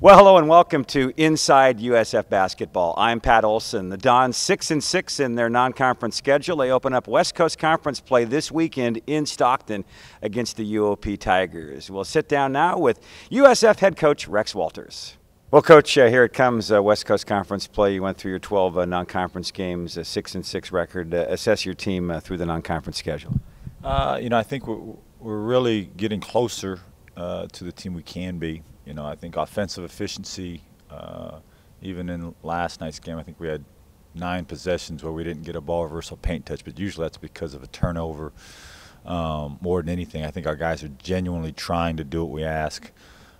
Well, hello and welcome to Inside USF Basketball. I'm Pat Olson. The Dons 6-6 in their non-conference schedule. They open up West Coast Conference play this weekend in Stockton against the UOP Tigers. We'll sit down now with USF head coach Rex Walters. Well, Coach, here it comes, West Coast Conference play. You went through your 12 non-conference games, a 6-6 record. Assess your team through the non-conference schedule. I think we're really getting closer to the team we can be. I think offensive efficiency, even in last night's game, I think we had 9 possessions where we didn't get a ball reversal paint touch, but usually that's because of a turnover more than anything. I think our guys are genuinely trying to do what we ask.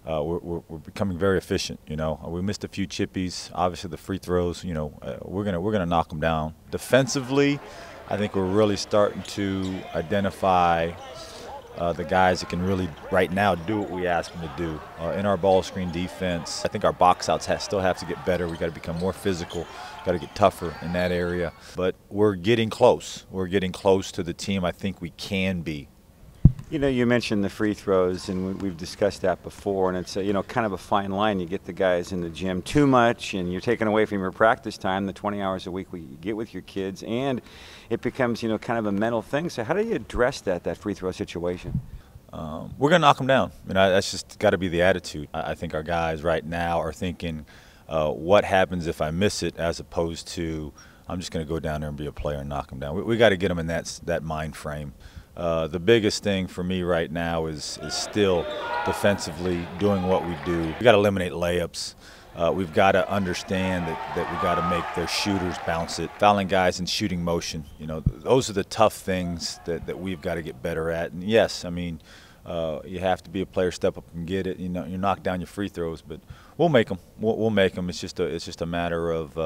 We're becoming very efficient. We missed a few chippies. Obviously, the free throws. We're gonna knock them down. Defensively, I think we're really starting to identify the guys that can really, right now, do what we ask them to do. In our ball screen defense, I think our box outs still have to get better. We've got to become more physical, got to get tougher in that area. But we're getting close. We're getting close to the team I think we can be. You mentioned the free throws, and we've discussed that before, and it's kind of a fine line. You get the guys in the gym too much, and you're taking away from your practice time, the 20 hours a week you get with your kids, and it becomes kind of a mental thing. So how do you address that free throw situation? We're going to knock them down. That's just got to be the attitude. I think our guys right now are thinking, what happens if I miss it, as opposed to I'm just going to go down there and be a player and knock them down. We got to get them in that mind frame. The biggest thing for me right now is still defensively doing what we do. We got to eliminate layups. We've got to understand that we got to make their shooters bounce it. Fouling guys in shooting motion. Those are the tough things that we've got to get better at. And yes, you have to be a player, step up and get it. You knock down your free throws, but we'll make them. We'll make them. It's just a matter of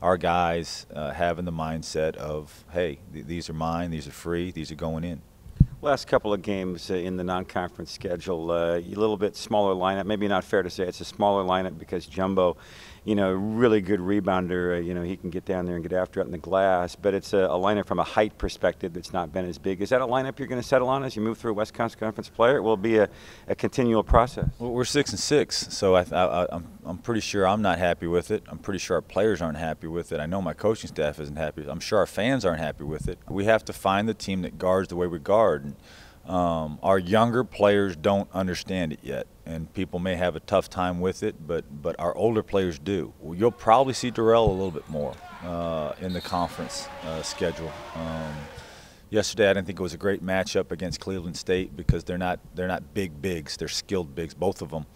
our guys having the mindset of, hey, these are mine. These are free. These are going in. Last couple of games in the non-conference schedule, a little bit smaller lineup. Maybe not fair to say it's a smaller lineup because Jumbo, really good rebounder. He can get down there and get after it in the glass. But it's a lineup from a height perspective that's not been as big. Is that a lineup you're going to settle on as you move through a West Coast Conference play, or it will be a continual process? Well, we're 6-6, so I'm pretty sure I'm not happy with it. I'm pretty sure our players aren't happy with it. I know my coaching staff isn't happy. I'm sure our fans aren't happy with it. We have to find the team that guards the way we guard. Our younger players don't understand it yet, and people may have a tough time with it, but our older players do. You'll probably see Durrell a little bit more in the conference schedule. Yesterday, I didn't think it was a great matchup against Cleveland State because they're not big bigs. They're skilled bigs, both of them.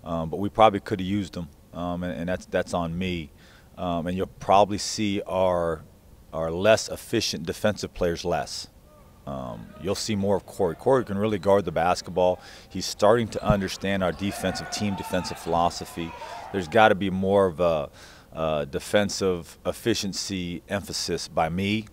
But we probably could have used them, and that's on me. And you'll probably see our less efficient defensive players less. You'll see more of Corey. Corey can really guard the basketball. He's starting to understand our team defensive philosophy. There's got to be more of a defensive efficiency emphasis by me,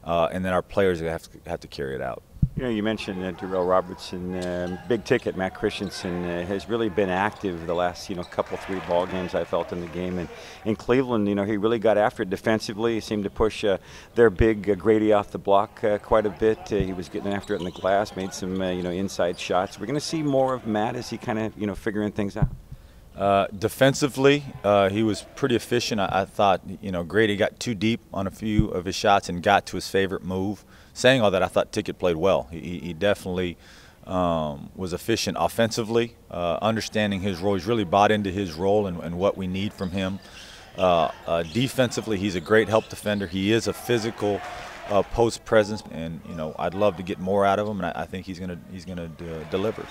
and then our players have to carry it out. You mentioned Darrell Robertson, big ticket. Matt Christensen has really been active the last couple 3 ball games I felt in the game. And in Cleveland, he really got after it defensively. He seemed to push their big Grady off the block quite a bit. He was getting after it in the glass, made some inside shots. We're going to see more of Matt as he kind of figuring things out. Defensively, he was pretty efficient. I thought Grady got too deep on a few of his shots and got to his favorite move. Saying all that, I thought Ticket played well. He definitely was efficient offensively, understanding his role. He's really bought into his role and what we need from him. Defensively, he's a great help defender. He is a physical post presence, and I'd love to get more out of him, and I think he's gonna deliver.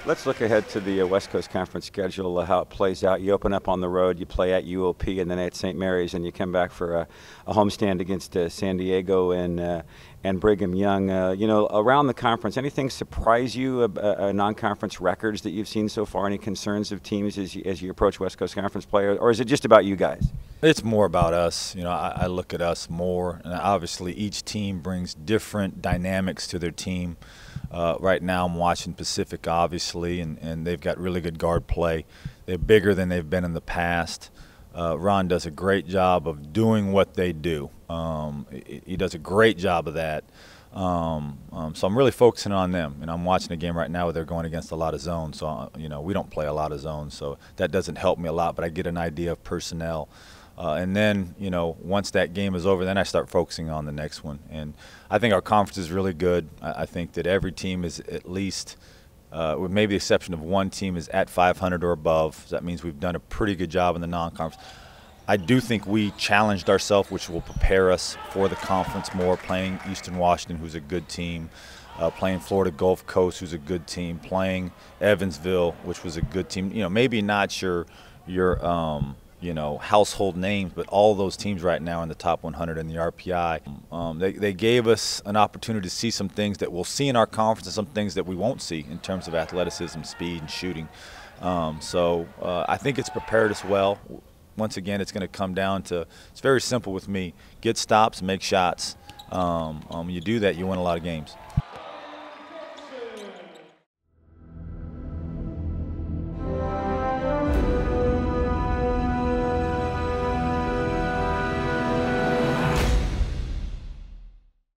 Let's look ahead to the West Coast Conference schedule, how it plays out. You open up on the road, you play at UOP, and then at St. Mary's, and you come back for a homestand against San Diego and Brigham Young. Around the conference, anything surprise you? Non-conference records that you've seen so far? Any concerns of teams as you approach West Coast Conference play, or is it just about you guys? It's more about us. I look at us more, and obviously each team brings different dynamics to their team. Right now I'm watching Pacific, obviously, and they've got really good guard play. They're bigger than they've been in the past. Ron does a great job of doing what they do. He does a great job of that. So I'm really focusing on them, and I'm watching a game right now where they're going against a lot of zones. So we don't play a lot of zones, so that doesn't help me a lot. But I get an idea of personnel, and then once that game is over, then I start focusing on the next one. And I think our conference is really good. I think that every team is at least, with maybe the exception of one team, is at 500 or above. So that means we've done a pretty good job in the non-conference. I do think we challenged ourselves, which will prepare us for the conference more, playing Eastern Washington, who's a good team, playing Florida Gulf Coast, who's a good team, playing Evansville, which was a good team. Maybe not your household names, but all those teams right now in the top 100 in the RPI. They gave us an opportunity to see some things that we'll see in our conference and some things that we won't see in terms of athleticism, speed, and shooting. So I think it's prepared us well. Once again, it's going to come down to, it's very simple with me, get stops, make shots. You do that, you win a lot of games.